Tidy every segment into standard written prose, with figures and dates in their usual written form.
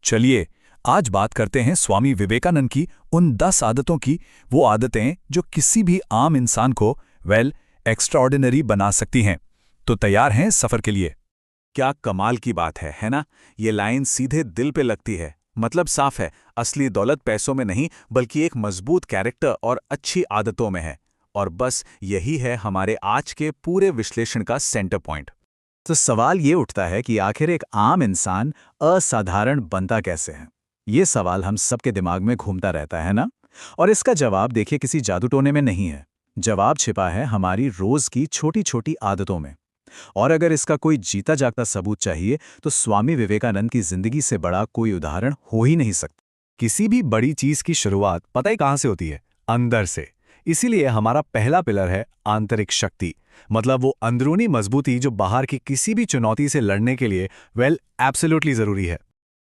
चलिए आज बात करते हैं स्वामी विवेकानंद की उन 10 आदतों की। वो आदतें जो किसी भी आम इंसान को एक्स्ट्राऑर्डिनरी बना सकती हैं। तो तैयार हैं सफर के लिए? क्या कमाल की बात है ना? ये लाइन सीधे दिल पे लगती है। मतलब साफ है, असली दौलत पैसों में नहीं बल्कि एक मजबूत कैरेक्टर और अच्छी आदतों में है। और बस यही है हमारे आज के पूरे विश्लेषण का सेंटर पॉइंट। तो सवाल ये उठता है कि आखिर एक आम इंसान असाधारण बनता कैसे है? ये सवाल हम सबके दिमाग में घूमता रहता है ना? और इसका जवाब देखिए किसी जादू टोने में नहीं है। जवाब छिपा है हमारी रोज की छोटी छोटी आदतों में। और अगर इसका कोई जीता जागता सबूत चाहिए तो स्वामी विवेकानंद की जिंदगी से बड़ा कोई उदाहरण हो ही नहीं सकता। किसी भी बड़ी चीज की शुरुआत पता ही कहां से होती है? अंदर से। इसीलिए हमारा पहला पिलर है आंतरिक शक्ति। मतलब वो अंदरूनी मजबूती जो बाहर की किसी भी चुनौती से लड़ने के लिए एब्सोल्युटली जरूरी है।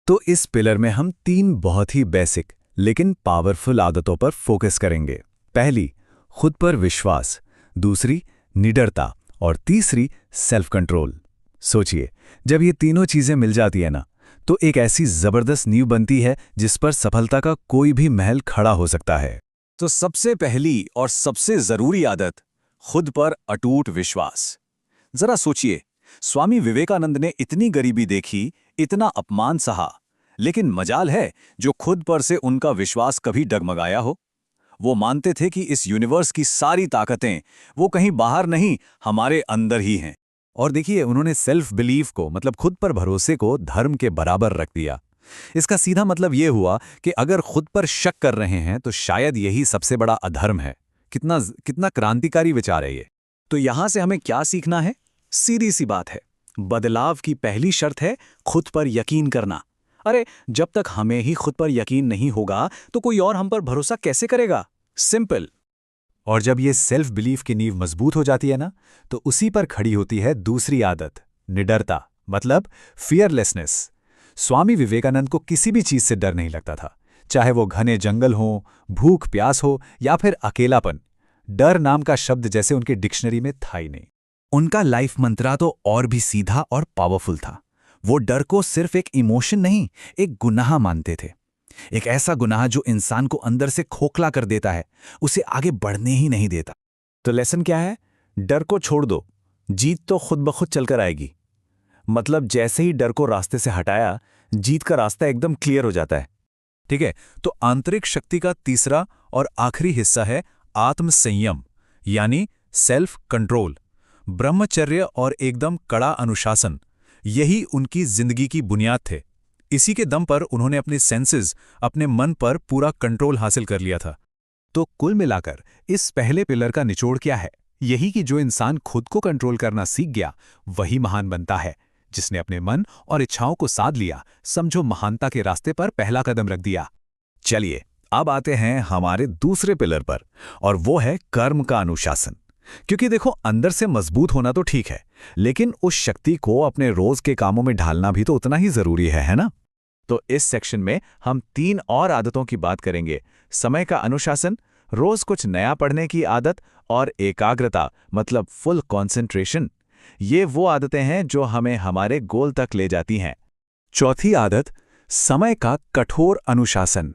तो इस पिलर में हम 3 बहुत ही बेसिक लेकिन पावरफुल आदतों पर फोकस करेंगे। पहली, खुद पर विश्वास। दूसरी, निडरता। और तीसरी, सेल्फ कंट्रोल। सोचिए, जब ये तीनों चीजें मिल जाती है ना, तो एक ऐसी जबरदस्त नींव बनती है जिस पर सफलता का कोई भी महल खड़ा हो सकता है। तो सबसे पहली और सबसे जरूरी आदत, खुद पर अटूट विश्वास। जरा सोचिए, स्वामी विवेकानंद ने इतनी गरीबी देखी, इतना अपमान सहा, लेकिन मजाल है जो खुद पर से उनका विश्वास कभी डगमगाया हो। वो मानते थे कि इस यूनिवर्स की सारी ताकतें वो कहीं बाहर नहीं, हमारे अंदर ही हैं। और देखिए, उन्होंने सेल्फ बिलीफ को, मतलब खुद पर भरोसे को, धर्म के बराबर रख दिया। इसका सीधा मतलब ये हुआ कि अगर खुद पर शक कर रहे हैं तो शायद यही सबसे बड़ा अधर्म है। कितना कितना क्रांतिकारी विचार है ये। तो यहां से हमें क्या सीखना है? सीधी सी बात है, बदलाव की पहली शर्त है खुद पर यकीन करना। अरे जब तक हमें ही खुद पर यकीन नहीं होगा तो कोई और हम पर भरोसा कैसे करेगा? सिंपल। और जब ये सेल्फ बिलीफ की नींव मजबूत हो जाती है ना, तो उसी पर खड़ी होती है दूसरी आदत, निडरता। मतलब फियरलेसनेस। स्वामी विवेकानंद को किसी भी चीज से डर नहीं लगता था, चाहे वो घने जंगल हो, भूख प्यास हो या फिर अकेलापन। डर नाम का शब्द जैसे उनके डिक्शनरी में था ही नहीं। उनका लाइफ मंत्रा तो और भी सीधा और पावरफुल था। वो डर को सिर्फ एक इमोशन नहीं, एक गुनाह मानते थे। एक ऐसा गुनाह जो इंसान को अंदर से खोखला कर देता है, उसे आगे बढ़ने ही नहीं देता। तो लेसन क्या है? डर को छोड़ दो, जीत तो खुद ब खुद चलकर आएगी। मतलब जैसे ही डर को रास्ते से हटाया, जीत का रास्ता एकदम क्लियर हो जाता है। ठीक है, तो आंतरिक शक्ति का तीसरा और आखिरी हिस्सा है आत्म संयम, यानी सेल्फ कंट्रोल। ब्रह्मचर्य और एकदम कड़ा अनुशासन, यही उनकी जिंदगी की बुनियाद थे। इसी के दम पर उन्होंने अपने सेंसेस, अपने मन पर पूरा कंट्रोल हासिल कर लिया था। तो कुल मिलाकर इस पहले पिलर का निचोड़ क्या है? यही कि जो इंसान खुद को कंट्रोल करना सीख गया, वही महान बनता है। जिसने अपने मन और इच्छाओं को साध लिया, समझो महानता के रास्ते पर पहला कदम रख दिया। चलिए अब आते हैं हमारे दूसरे पिलर पर, और वो है कर्म का अनुशासन। क्योंकि देखो, अंदर से मजबूत होना तो ठीक है, लेकिन उस शक्ति को अपने रोज के कामों में ढालना भी तो उतना ही जरूरी है ना? तो इस सेक्शन में हम 3 और आदतों की बात करेंगे। समय का अनुशासन, रोज कुछ नया पढ़ने की आदत, और एकाग्रता, मतलब फुल कंसंट्रेशन। ये वो आदतें हैं जो हमें हमारे गोल तक ले जाती हैं। चौथी आदत, समय का कठोर अनुशासन।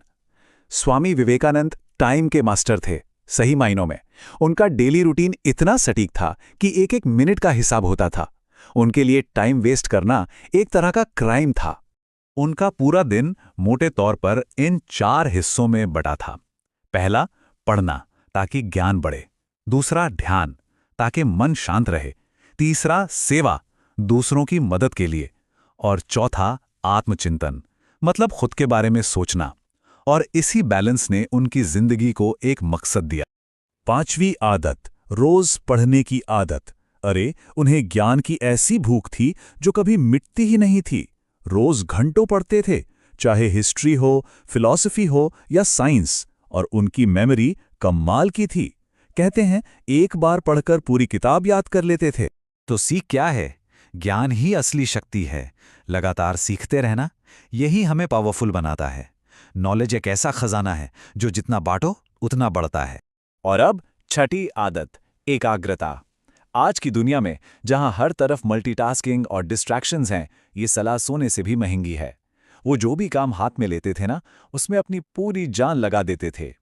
स्वामी विवेकानंद टाइम के मास्टर थे, सही मायनों में। उनका डेली रूटीन इतना सटीक था कि एक एक मिनट का हिसाब होता था। उनके लिए टाइम वेस्ट करना एक तरह का क्राइम था। उनका पूरा दिन मोटे तौर पर इन 4 हिस्सों में बटा था। पहला, पढ़ना ताकि ज्ञान बढ़े। दूसरा, ध्यान ताकि मन शांत रहे। तीसरा, सेवा, दूसरों की मदद के लिए। और चौथा, आत्मचिंतन, मतलब खुद के बारे में सोचना। और इसी बैलेंस ने उनकी जिंदगी को एक मकसद दिया। 5वीं आदत, रोज पढ़ने की आदत। अरे, उन्हें ज्ञान की ऐसी भूख थी जो कभी मिटती ही नहीं थी। रोज घंटों पढ़ते थे, चाहे हिस्ट्री हो, फिलॉसफी हो या साइंस। और उनकी मेमोरी कमाल की थी। कहते हैं एक बार पढ़कर पूरी किताब याद कर लेते थे। तो सीख क्या है? ज्ञान ही असली शक्ति है। लगातार सीखते रहना, यही हमें पावरफुल बनाता है। नॉलेज एक ऐसा खजाना है जो जितना बांटो उतना बढ़ता है। और अब छठी आदत, एकाग्रता। आज की दुनिया में जहां हर तरफ मल्टीटास्किंग और डिस्ट्रैक्शंस हैं, ये सलाह सोने से भी महंगी है। वो जो भी काम हाथ में लेते थे ना, उसमें अपनी पूरी जान लगा देते थे।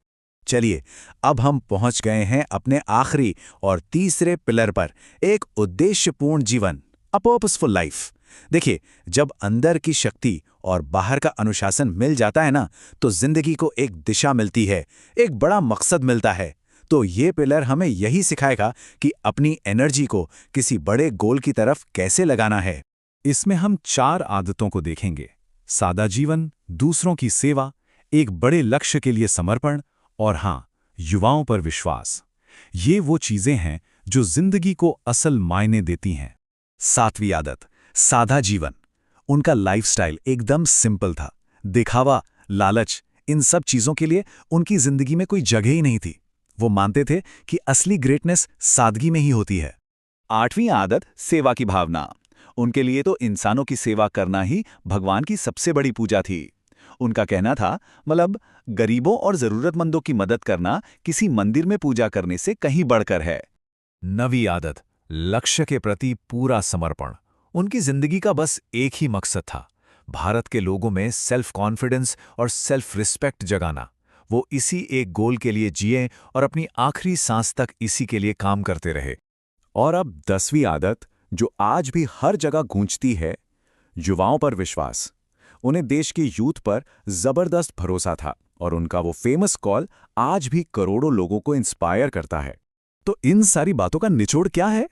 चलिए, अब हम पहुंच गए हैं अपने आखिरी और तीसरे पिलर पर, एक उद्देश्यपूर्ण जीवन, अ पर्पसफुल लाइफ। देखिए, जब अंदर की शक्ति और बाहर का अनुशासन मिल जाता है ना, तो जिंदगी को एक दिशा मिलती है, एक बड़ा मकसद मिलता है। तो ये पिलर हमें यही सिखाएगा कि अपनी एनर्जी को किसी बड़े गोल की तरफ कैसे लगाना है। इसमें हम 4 आदतों को देखेंगे: सादा जीवन, दूसरों की सेवा, एक बड़े लक्ष्य के लिए समर्पण और हाँ, युवाओं पर विश्वास। ये वो चीजें हैं जो जिंदगी को असल मायने देती हैं। 7वीं आदत, सादा जीवन। उनका लाइफस्टाइल एकदम सिंपल था। दिखावा, लालच, इन सब चीजों के लिए उनकी जिंदगी में कोई जगह ही नहीं थी। वो मानते थे कि असली ग्रेटनेस सादगी में ही होती है। 8वीं आदत, सेवा की भावना। उनके लिए तो इंसानों की सेवा करना ही भगवान की सबसे बड़ी पूजा थी। उनका कहना था, मतलब गरीबों और जरूरतमंदों की मदद करना किसी मंदिर में पूजा करने से कहीं बढ़कर है। 9वीं आदत, लक्ष्य के प्रति पूरा समर्पण। उनकी जिंदगी का बस एक ही मकसद था, भारत के लोगों में सेल्फ कॉन्फिडेंस और सेल्फ रिस्पेक्ट जगाना। वो इसी एक गोल के लिए जिए और अपनी आखिरी सांस तक इसी के लिए काम करते रहे। और अब 10वीं आदत, जो आज भी हर जगह गूंजती है, युवाओं पर विश्वास। उन्हें देश की यूथ पर जबरदस्त भरोसा था और उनका वो फेमस कॉल आज भी करोड़ों लोगों को इंस्पायर करता है। तो इन सारी बातों का निचोड़ क्या है?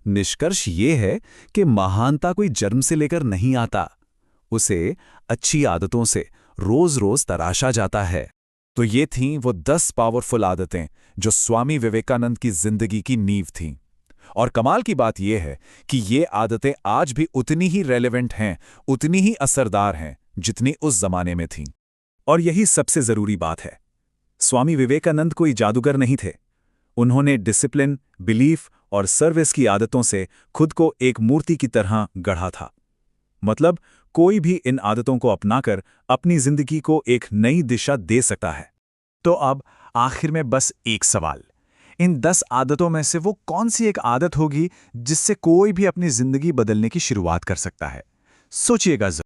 निष्कर्ष ये है कि महानता कोई जन्म से लेकर नहीं आता, उसे अच्छी आदतों से रोज रोज तराशा जाता है। तो ये थीं वो 10 पावरफुल आदतें जो स्वामी विवेकानंद की जिंदगी की नींव थीं। और कमाल की बात यह है कि ये आदतें आज भी उतनी ही रेलेवेंट हैं, उतनी ही असरदार हैं, जितनी उस जमाने में थीं। और यही सबसे जरूरी बात है, स्वामी विवेकानंद कोई जादूगर नहीं थे। उन्होंने डिसिप्लिन, बिलीफ और सर्विस की आदतों से खुद को एक मूर्ति की तरह गढ़ा था। मतलब कोई भी इन आदतों को अपनाकर अपनी जिंदगी को एक नई दिशा दे सकता है। तो अब आखिर में बस एक सवाल, इन 10 आदतों में से वो कौन सी एक आदत होगी जिससे कोई भी अपनी जिंदगी बदलने की शुरुआत कर सकता है? सोचिएगा जरूर।